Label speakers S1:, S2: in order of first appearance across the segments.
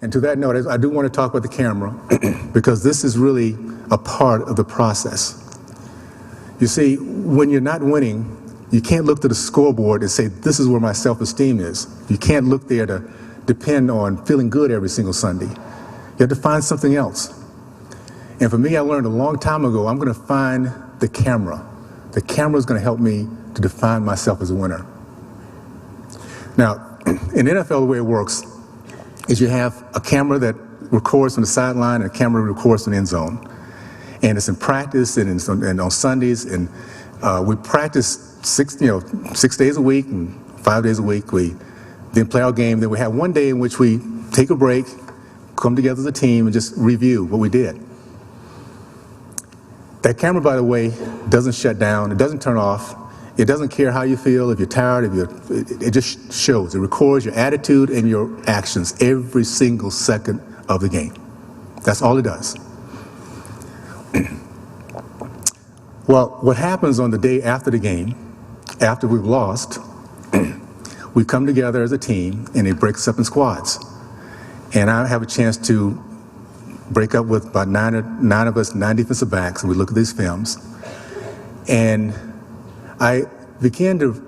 S1: And to that note, I do want to talk about the camera because this is really a part of the process. You see, when you're not winning, you can't look to the scoreboard and say, this is where my self-esteem is. You can't look there to depend on feeling good every single Sunday. You have to find something else. And for me, I learned a long time ago, I'm going to find the camera. The camera is going to help me to define myself as a winner. Now, in NFL, the way it works is you have a camera that records from the sideline and a camera that records from the end zone. And it's in practice and on Sundays. And we practice 6 days a week and 5 days a week. We then play our game. Then we have one day in which we take a break, come together as a team, and just review what we did. That camera, by the way, doesn't shut down. It doesn't turn off. It doesn't care how you feel, if you're tired, it just shows. It records your attitude and your actions every single second of the game. That's all it does. Well, what happens on the day after the game, after we've lost, we come together as a team and it breaks up in squads. And I have a chance to break up with about nine of us, 9 defensive backs, and we look at these films. And I began to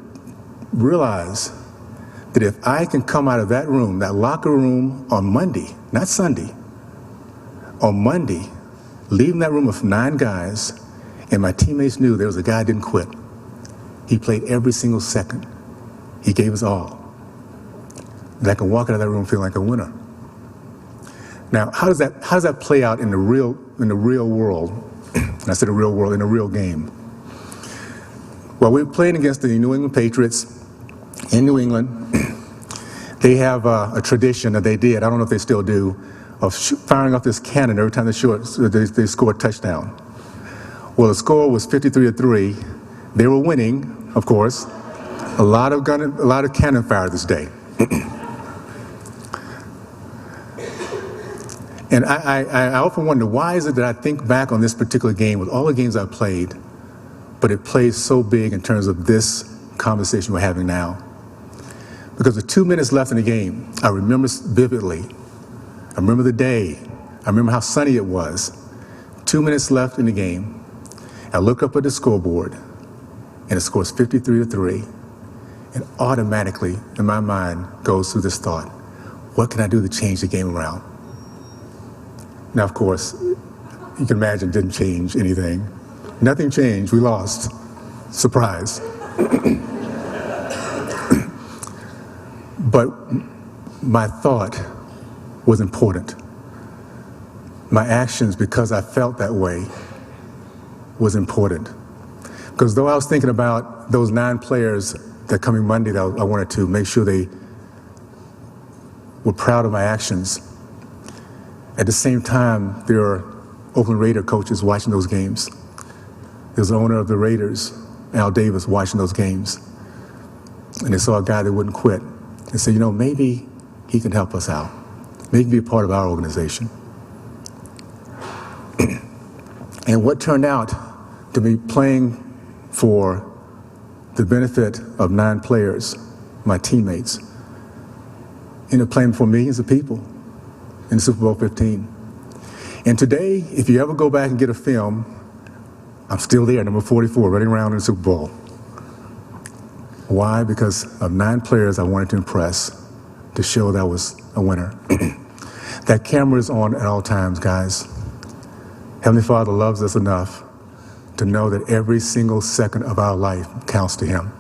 S1: realize that if I can come out of that room, that locker room on Monday, not Sunday, on Monday, leaving that room with 9 guys, and my teammates knew there was a guy who didn't quit. He played every single second. He gave us all. And I can walk out of that room feeling like a winner. Now, how does that play out in the real world? And I said the real world, in the real game. Well, we were playing against the New England Patriots in New England. They have a tradition that they did, I don't know if they still do, of firing off this cannon every time they score a touchdown. Well, the score was 53-3. They were winning, of course. A lot of cannon fire this day. And I often wonder, why is it that I think back on this particular game with all the games I've played, but it plays so big in terms of this conversation we're having now? Because with 2 minutes left in the game, I remember vividly. I remember the day. I remember how sunny it was. 2 minutes left in the game. I look up at the scoreboard, and it scores 53-3. And automatically, in my mind, goes through this thought: what can I do to change the game around? Now, of course, you can imagine it didn't change anything. Nothing changed. We lost. Surprise. But my thought was important. My actions, because I felt that way, was important. Because though I was thinking about those 9 players that coming Monday that I wanted to make sure they were proud of my actions, at the same time, there are Oakland Raider coaches watching those games. There's the owner of the Raiders, Al Davis, watching those games. And they saw a guy that wouldn't quit. They said, maybe he can help us out. Maybe he can be a part of our organization. And what turned out to be playing for the benefit of 9 players, my teammates, ended up playing for millions of people in Super Bowl 15. And today, if you ever go back and get a film, I'm still there, number 44, running around in the Super Bowl. Why? Because of 9 players I wanted to impress, to show that I was a winner. That camera is on at all times, guys. Heavenly Father loves us enough to know that every single second of our life counts to Him.